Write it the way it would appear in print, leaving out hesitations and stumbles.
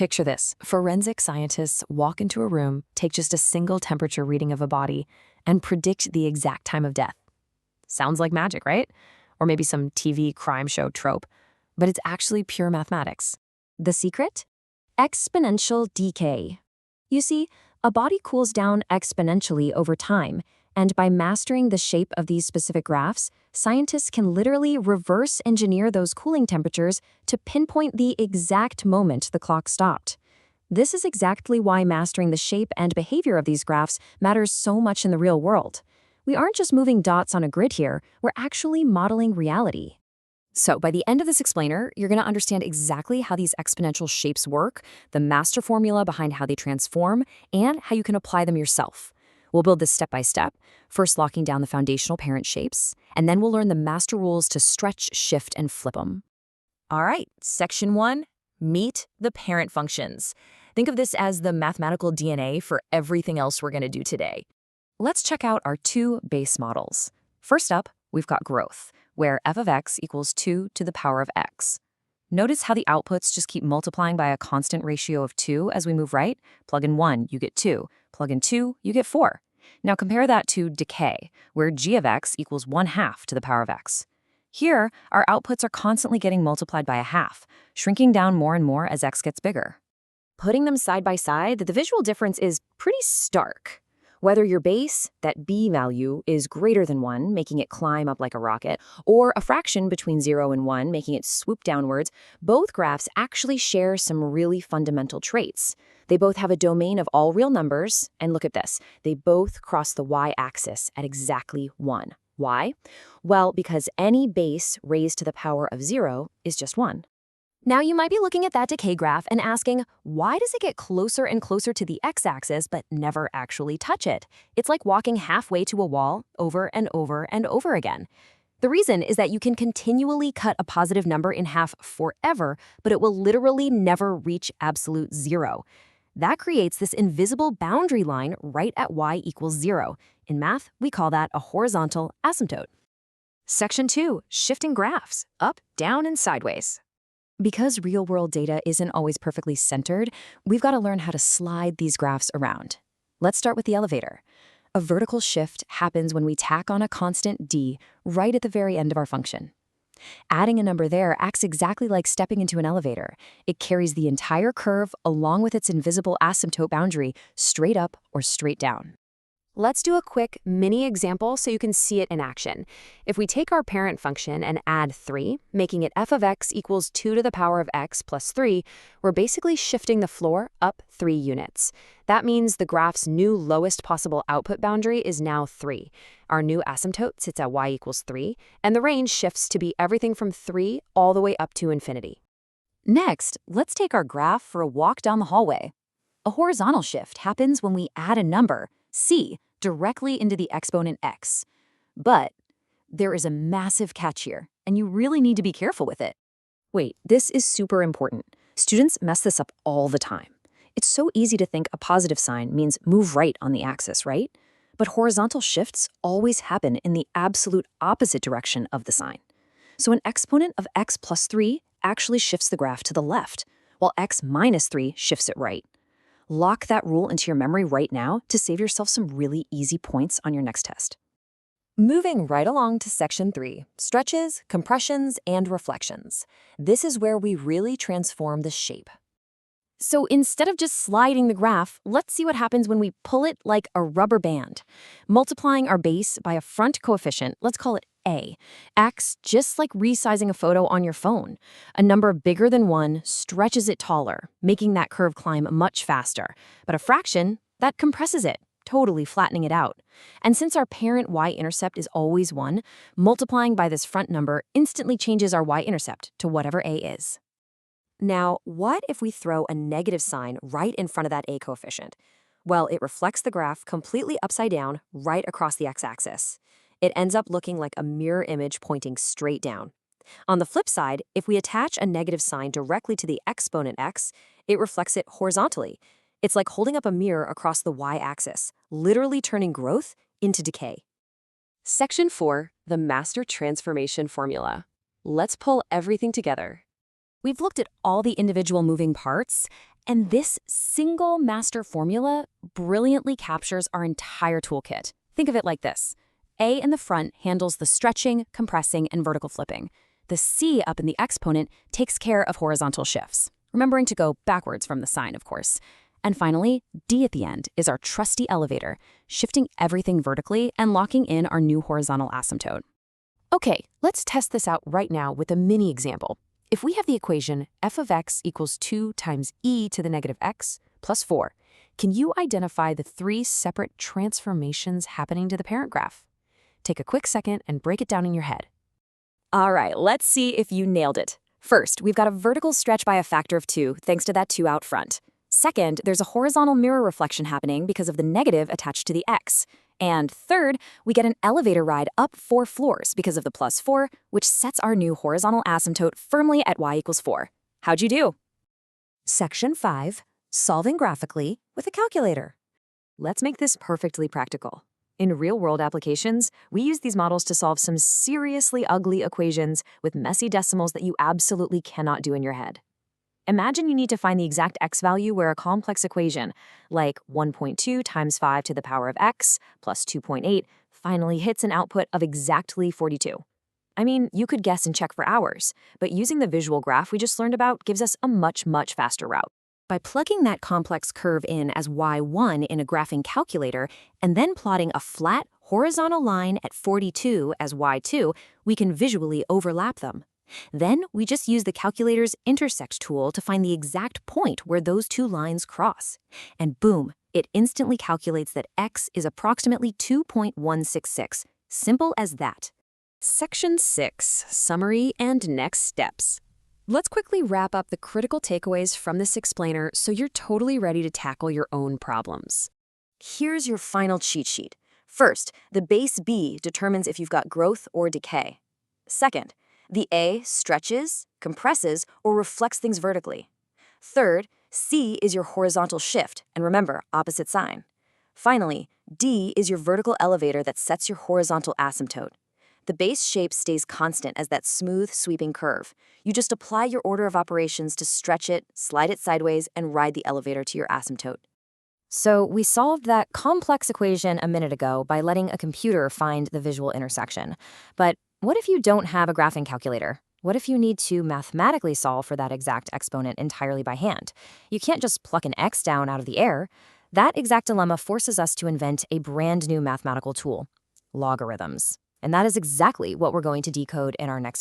Picture this. Forensic scientists walk into a room, take just a single temperature reading of a body, and predict the exact time of death. Sounds like magic, right? Or maybe some TV crime show trope. But it's actually pure mathematics. The secret? Exponential decay. You see, a body cools down exponentially over time, and by mastering the shape of these specific graphs, scientists can literally reverse engineer those cooling temperatures to pinpoint the exact moment the clock stopped. This is exactly why mastering the shape and behavior of these graphs matters so much in the real world. We aren't just moving dots on a grid here, we're actually modeling reality. So by the end of this explainer, you're going to understand exactly how these exponential shapes work, the master formula behind how they transform, and how you can apply them yourself. We'll build this step by step, first locking down the foundational parent shapes, and then we'll learn the master rules to stretch, shift, and flip them. All right, section 1, meet the parent functions. Think of this as the mathematical DNA for everything else we're going to do today. Let's check out our two base models. First up, we've got growth, where f of x equals 2 to the power of x. Notice how the outputs just keep multiplying by a constant ratio of 2 as we move right. Plug in 1, you get 2. Plug in 2, you get 4. Now compare that to decay, where g of x equals 1/2 to the power of x. Here, our outputs are constantly getting multiplied by a half, shrinking down more and more as x gets bigger. Putting them side by side, the visual difference is pretty stark. Whether your base, that b value, is greater than 1, making it climb up like a rocket, or a fraction between 0 and 1, making it swoop downwards, both graphs actually share some really fundamental traits. They both have a domain of all real numbers, and look at this, they both cross the y-axis at exactly 1. Why? Well, because any base raised to the power of 0 is just 1. Now you might be looking at that decay graph and asking, why does it get closer and closer to the x-axis but never actually touch it? It's like walking halfway to a wall over and over and over again. The reason is that you can continually cut a positive number in half forever, but it will literally never reach absolute 0. That creates this invisible boundary line right at y equals 0. In math, we call that a horizontal asymptote. Section 2, shifting graphs, up, down, and sideways. Because real-world data isn't always perfectly centered, we've got to learn how to slide these graphs around. Let's start with the elevator. A vertical shift happens when we tack on a constant d right at the very end of our function. Adding a number there acts exactly like stepping into an elevator. It carries the entire curve along with its invisible asymptote boundary straight up or straight down. Let's do a quick mini example so you can see it in action. If we take our parent function and add 3, making it f of x equals 2 to the power of x plus 3, we're basically shifting the floor up 3 units. That means the graph's new lowest possible output boundary is now 3. Our new asymptote sits at y equals 3, and the range shifts to be everything from 3 all the way up to infinity. Next, let's take our graph for a walk down the hallway. A horizontal shift happens when we add a number, c, directly into the exponent x. But there is a massive catch here, and you really need to be careful with it. Wait, this is super important. Students mess this up all the time. It's so easy to think a positive sign means move right on the axis, right? But horizontal shifts always happen in the absolute opposite direction of the sign. So an exponent of x plus 3 actually shifts the graph to the left, while x minus 3 shifts it right. Lock that rule into your memory right now to save yourself some really easy points on your next test. Moving right along to section 3, stretches, compressions, and reflections. This is where we really transform the shape. So instead of just sliding the graph, let's see what happens when we pull it like a rubber band. Multiplying our base by a front coefficient, let's call it a, acts just like resizing a photo on your phone. A number bigger than 1 stretches it taller, making that curve climb much faster. But a fraction, that compresses it, totally flattening it out. And since our parent y-intercept is always 1, multiplying by this front number instantly changes our y-intercept to whatever a is. Now, what if we throw a negative sign right in front of that a coefficient? Well, it reflects the graph completely upside down right across the x-axis. It ends up looking like a mirror image pointing straight down. On the flip side, if we attach a negative sign directly to the exponent x, it reflects it horizontally. It's like holding up a mirror across the y-axis, literally turning growth into decay. Section 4, the master transformation formula. Let's pull everything together. We've looked at all the individual moving parts, And this single master formula brilliantly captures our entire toolkit. Think of it like this. A in the front handles the stretching, compressing, and vertical flipping. The C up in the exponent takes care of horizontal shifts, remembering to go backwards from the sign, of course. And finally, D at the end is our trusty elevator, shifting everything vertically and locking in our new horizontal asymptote. Okay, let's test this out right now with a mini example. If we have the equation f of x equals 2 times e to the negative x plus 4, can you identify the 3 separate transformations happening to the parent graph? Take a quick second and break it down in your head. All right, let's see if you nailed it. First, we've got a vertical stretch by a factor of 2 thanks to that 2 out front. Second, there's a horizontal mirror reflection happening because of the negative attached to the x. And third, we get an elevator ride up 4 floors because of the plus 4, which sets our new horizontal asymptote firmly at y equals 4. How'd you do? Section 5, Solving Graphically with a Calculator. Let's make this perfectly practical. In real-world applications, we use these models to solve some seriously ugly equations with messy decimals that you absolutely cannot do in your head. Imagine you need to find the exact x value where a complex equation, like 1.2 times 5 to the power of x plus 2.8, finally hits an output of exactly 42. I mean, you could guess and check for hours, but using the visual graph we just learned about gives us a much faster route. By plugging that complex curve in as y1 in a graphing calculator and then plotting a flat, horizontal line at 42 as y2, we can visually overlap them. Then we just use the calculator's intersect tool to find the exact point where those two lines cross. And boom, it instantly calculates that x is approximately 2.166. Simple as that. Section 6, Summary and Next Steps. Let's quickly wrap up the critical takeaways from this explainer so you're totally ready to tackle your own problems. Here's your final cheat sheet. First, the base B determines if you've got growth or decay. Second, the A stretches, compresses, or reflects things vertically. Third, C is your horizontal shift, and remember, opposite sign. Finally, D is your vertical elevator that sets your horizontal asymptote. The base shape stays constant as that smooth, sweeping curve. You just apply your order of operations to stretch it, slide it sideways, and ride the elevator to your asymptote. So we solved that complex equation a minute ago by letting a computer find the visual intersection. But what if you don't have a graphing calculator? What if you need to mathematically solve for that exact exponent entirely by hand? You can't just pluck an x down out of the air. That exact dilemma forces us to invent a brand new mathematical tool, logarithms. And that is exactly what we're going to decode in our next